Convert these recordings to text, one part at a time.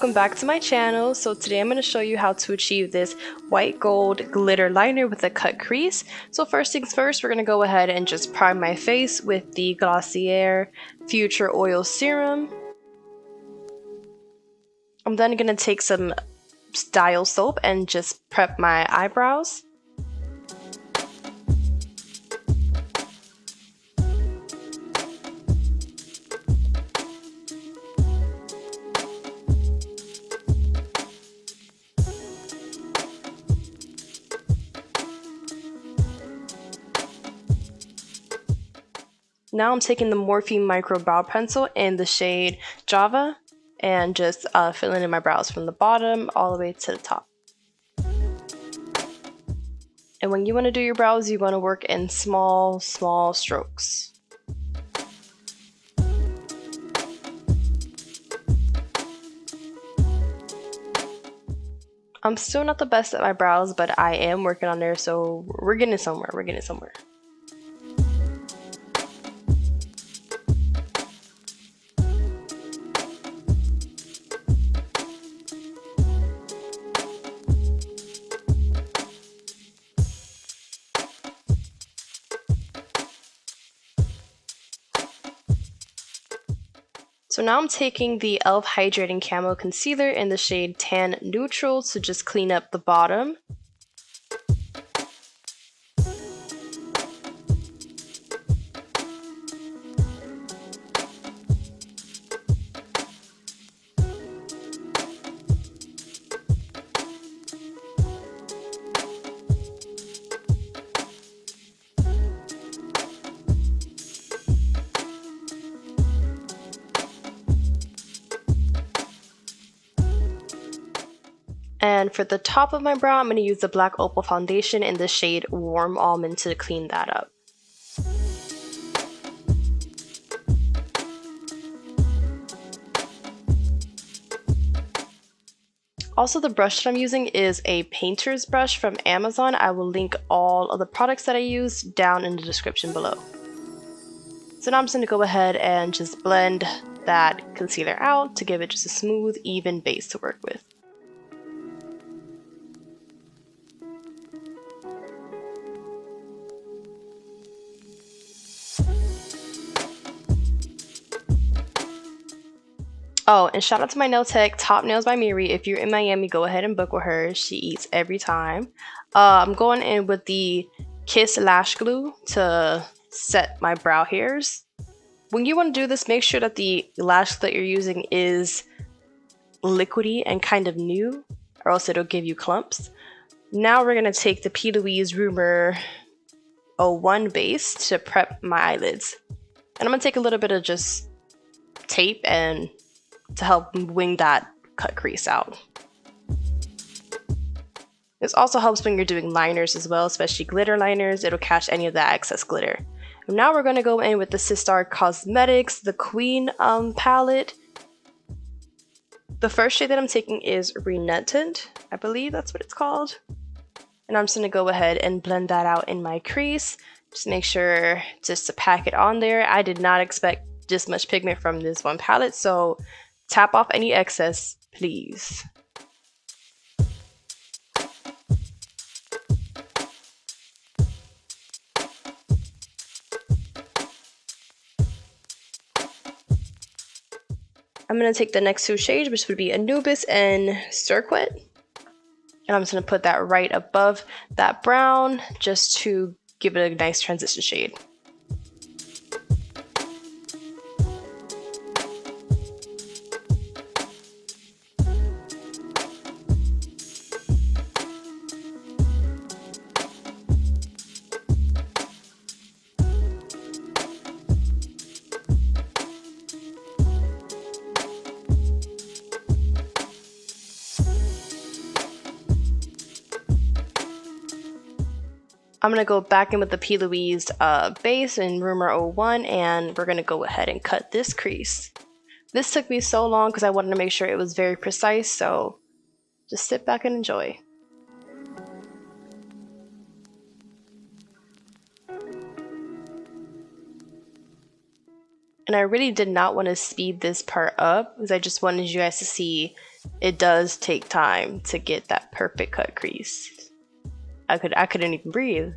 welcome back to my channel. So today I'm going to show you how to achieve this white gold glitter liner with a cut crease. So first things first, we're going to go ahead and just prime my face with the Glossier Future Oil Serum. I'm then going to take some Style soap and just prep my eyebrows. Now I'm taking the Morphe Micro Brow Pencil in the shade Java and just filling in my brows from the bottom all the way to the top. And when you want to do your brows, you want to work in small strokes. I'm still not the best at my brows, but I am working on there, so we're getting somewhere. So now I'm taking the e.l.f. Hydrating Camo Concealer in the shade Tan Neutral to just clean up the bottom. And for the top of my brow, I'm going to use the Black Opal Foundation in the shade Warm Almond to clean that up. Also, the brush that I'm using is a painter's brush from Amazon. I will link all of the products that I use down in the description below. So now I'm just going to go ahead and just blend that concealer out to give it just a smooth, even base to work with. Oh, and shout out to my nail tech, Top Nails by Miri. If you're in Miami, go ahead and book with her. She eats every time. I'm going in with the Kiss Lash Glue to set my brow hairs. When you want to do this, make sure that the lash that you're using is liquidy and kind of new, or else it'll give you clumps. Now we're going to take the P.Louise Rumor 01 base to prep my eyelids. And I'm going to take a little bit of just tape and to help wing that cut crease out. This also helps when you're doing liners as well, especially glitter liners. It'll catch any of that excess glitter. And now we're going to go in with the Sistar Cosmetics, the Queen palette. The first shade that I'm taking is Renutant. I believe that's what it's called. And I'm just going to go ahead and blend that out in my crease. Just make sure just to pack it on there. I did not expect this much pigment from this one palette, so tap off any excess, please. I'm going to take the next two shades, which would be Anubis and Circuit. And I'm just going to put that right above that brown just to give it a nice transition shade. I'm going to go back in with the P.Louise base in Rumor 01, and we're going to go ahead and cut this crease. This took me so long because I wanted to make sure it was very precise, so just sit back and enjoy. And I really did not want to speed this part up because I just wanted you guys to see it does take time to get that perfect cut crease. I couldn't even breathe.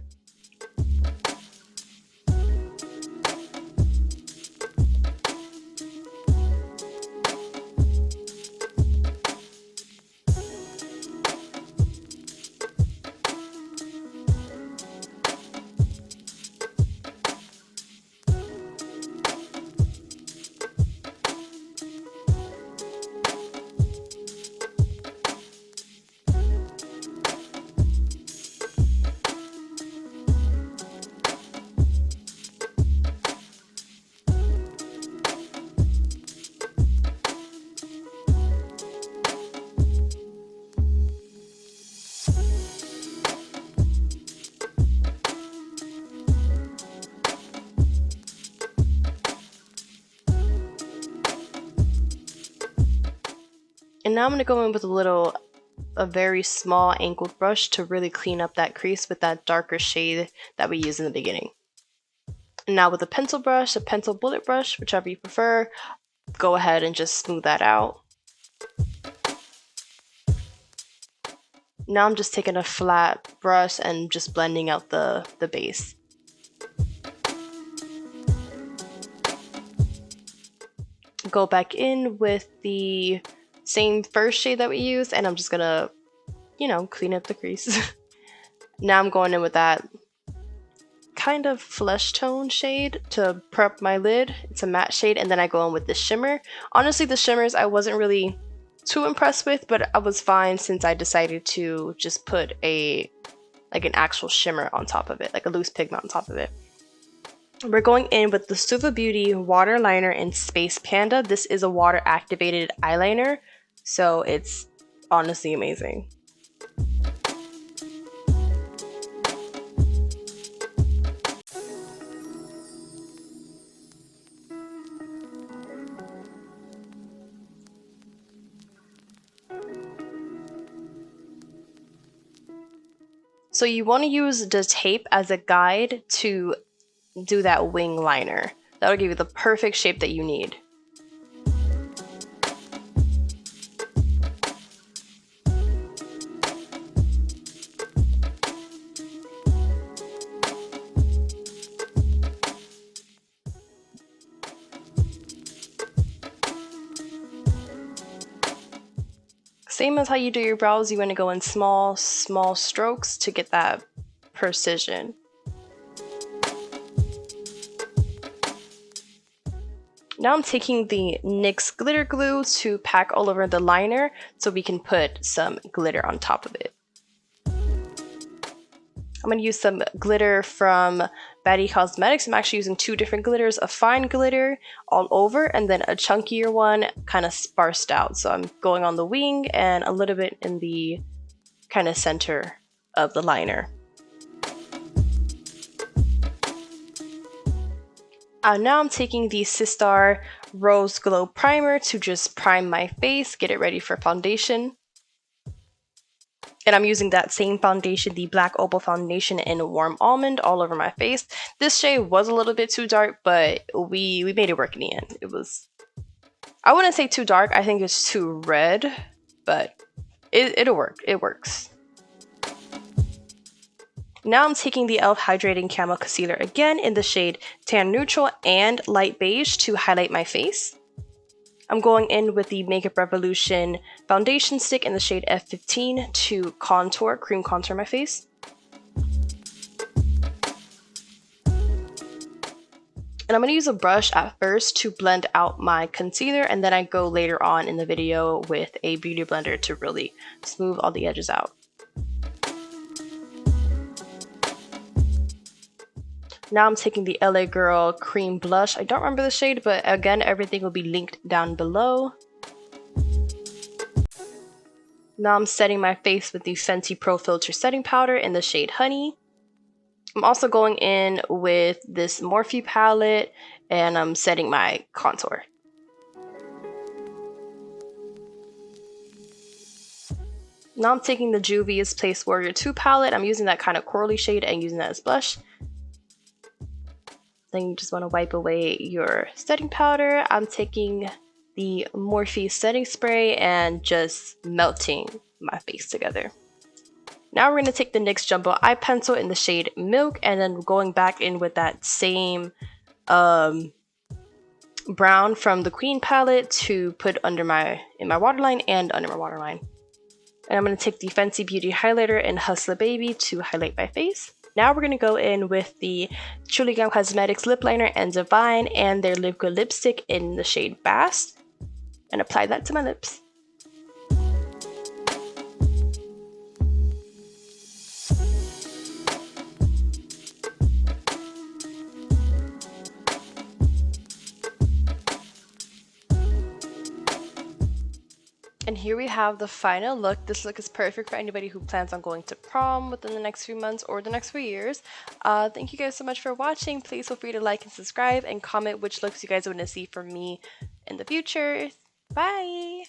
And now I'm going to go in with a very small angled brush to really clean up that crease with that darker shade that we used in the beginning. And now with a pencil brush, a pencil bullet brush, whichever you prefer, go ahead and just smooth that out. Now I'm just taking a flat brush and just blending out the base. Go back in with the same first shade that we used, and I'm just gonna, clean up the crease. Now I'm going in with that kind of flesh tone shade to prep my lid. It's a matte shade, and then I go in with the shimmer. Honestly, the shimmers I wasn't really too impressed with, but I was fine since I decided to just put an actual shimmer on top of it, like a loose pigment on top of it. We're going in with the Suva Beauty Water Liner in Space Panda. This is a water activated eyeliner, so it's honestly amazing. So you want to use the tape as a guide to do that wing liner. That'll give you the perfect shape that you need. Same as how you do your brows, you want to go in small strokes to get that precision. Now I'm taking the NYX Glitter Glue to pack all over the liner so we can put some glitter on top of it. I'm going to use some glitter from Baddie Cosmetics. I'm actually using two different glitters, a fine glitter all over and then a chunkier one kind of sparsed out. So I'm going on the wing and a little bit in the kind of center of the liner. Now I'm taking the Sistar Rose Glow Primer to just prime my face, get it ready for foundation. And I'm using that same foundation, the Black Opal Foundation in Warm Almond, all over my face. This shade was a little bit too dark, but we made it work in the end. It was, I wouldn't say too dark, I think it's too red, but it'll work, it works. Now I'm taking the e.l.f. Hydrating Camo Concealer again in the shade Tan Neutral and Light Beige to highlight my face. I'm going in with the Makeup Revolution foundation stick in the shade F15 to cream contour my face. And I'm going to use a brush at first to blend out my concealer, and then I go later on in the video with a beauty blender to really smooth all the edges out. Now I'm taking the LA Girl Cream Blush. I don't remember the shade, but again, everything will be linked down below. Now I'm setting my face with the Fenty Pro Filt'r setting powder in the shade Honey. I'm also going in with this Morphe palette and I'm setting my contour. Now I'm taking the Juvia's Place Warrior 2 palette. I'm using that kind of corally shade and using that as blush. Then you just want to wipe away your setting powder. I'm taking the Morphe setting spray and just melting my face together. Now we're going to take the NYX Jumbo Eye Pencil in the shade Milk and then going back in with that same brown from the Queen palette to put under in my waterline and under my waterline. And I'm going to take the Fenty Beauty highlighter in Hustla Baby to highlight my face. Now we're going to go in with the Truly Glam Cosmetics lip liner and Devine and their liquid lipstick in the shade Bast and apply that to my lips. And here we have the final look. This look is perfect for anybody who plans on going to prom within the next few months or the next few years. Thank you guys so much for watching. Please feel free to like and subscribe and comment which looks you guys want to see from me in the future. Bye!